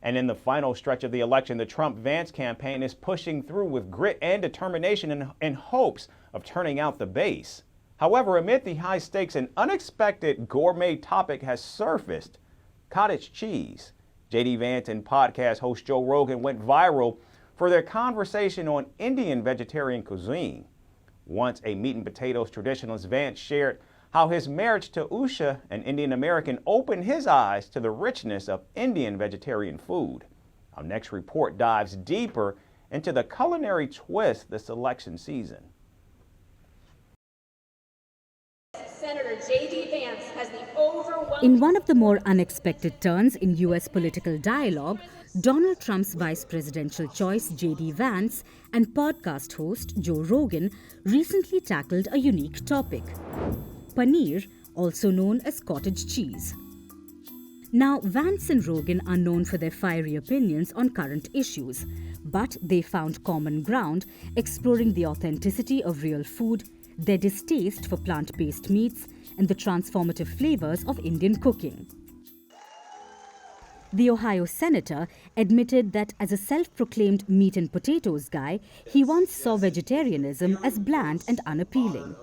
And in the final stretch of the election, the Trump-Vance campaign is pushing through with grit and determination in hopes of turning out the base. However, amid the high stakes, an unexpected gourmet topic has surfaced: cottage cheese. JD Vance and podcast host Joe Rogan went viral for their conversation on Indian vegetarian cuisine. Once a meat and potatoes traditionalist, Vance shared how his marriage to Usha, an Indian American, opened his eyes to the richness of Indian vegetarian food. Our next report dives deeper into the culinary twist this election season. Senator JD Vance has the overwhelming... In one of the more unexpected turns in U.S. political dialogue, Donald Trump's vice presidential choice, JD Vance, and podcast host Joe Rogan recently tackled a unique topic: Paneer, also known as cottage cheese. Now, Vance and Rogan are known for their fiery opinions on current issues, but they found common ground exploring the authenticity of real food, their distaste for plant-based meats, and the transformative flavors of Indian cooking. The Ohio senator admitted that as a self-proclaimed meat and potatoes guy, he once saw vegetarianism as bland and unappealing.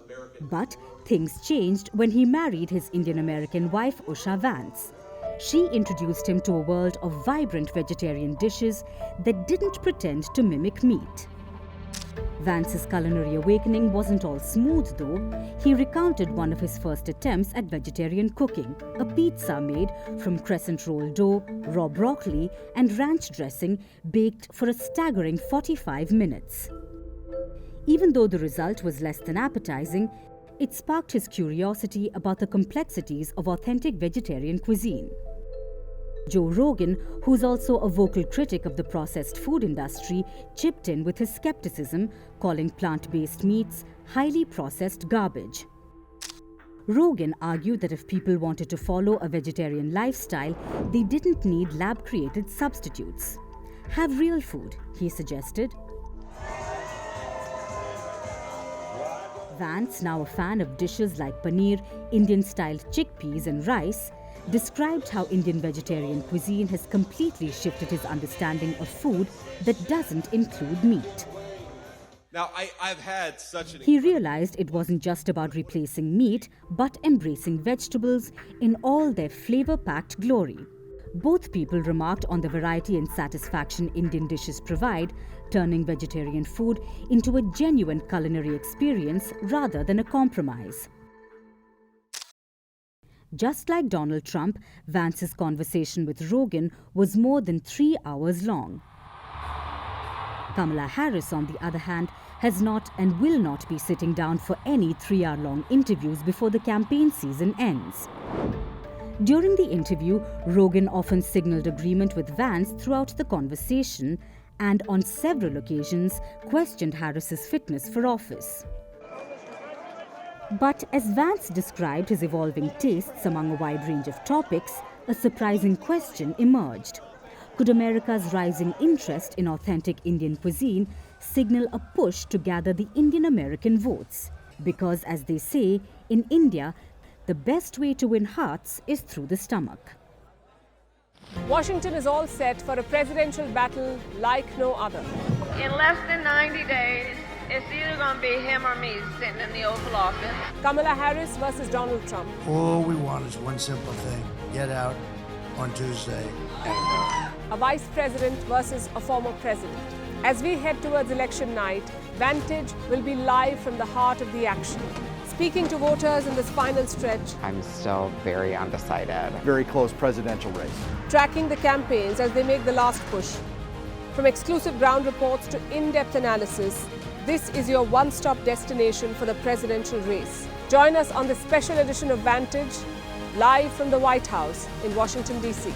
But things changed when he married his Indian-American wife, Usha Vance. She introduced him to a world of vibrant vegetarian dishes that didn't pretend to mimic meat. Vance's culinary awakening wasn't all smooth, though. He recounted one of his first attempts at vegetarian cooking, a pizza made from crescent roll dough, raw broccoli, and ranch dressing, baked for a staggering 45 minutes. Even though the result was less than appetizing, it sparked his curiosity about the complexities of authentic vegetarian cuisine. Joe Rogan, who's also a vocal critic of the processed food industry, chipped in with his skepticism, calling plant-based meats highly processed garbage. Rogan argued that if people wanted to follow a vegetarian lifestyle, they didn't need lab-created substitutes. Have real food, he suggested. Vance, now a fan of dishes like paneer, Indian-style chickpeas and rice, described how Indian vegetarian cuisine has completely shifted his understanding of food that doesn't include meat. Now, I've had such an... He realized it wasn't just about replacing meat, but embracing vegetables in all their flavor-packed glory. Both people remarked on the variety and satisfaction Indian dishes provide, turning vegetarian food into a genuine culinary experience rather than a compromise. Just like Donald Trump, Vance's conversation with Rogan was more than 3 hours long. Kamala Harris, on the other hand, has not and will not be sitting down for any 3-hour-long interviews before the campaign season ends. During the interview, Rogan often signaled agreement with Vance throughout the conversation and on several occasions questioned Harris's fitness for office. But as Vance described his evolving tastes among a wide range of topics, a surprising question emerged. Could America's rising interest in authentic Indian cuisine signal a push to gather the Indian American votes? Because, as they say, in India, the best way to win hearts is through the stomach. Washington is all set for a presidential battle like no other. In less than 90 days, it's either going to be him or me sitting in the Oval Office. Kamala Harris versus Donald Trump. All we want is one simple thing: get out on Tuesday. A vice president versus a former president. As we head towards election night, Vantage will be live from the heart of the action. Speaking to voters in this final stretch, I'm still very undecided. Very close presidential race. Tracking the campaigns as they make the last push. From exclusive ground reports to in-depth analysis, this is your one-stop destination for the presidential race. Join us on this special edition of Vantage, live from the White House in Washington, D.C.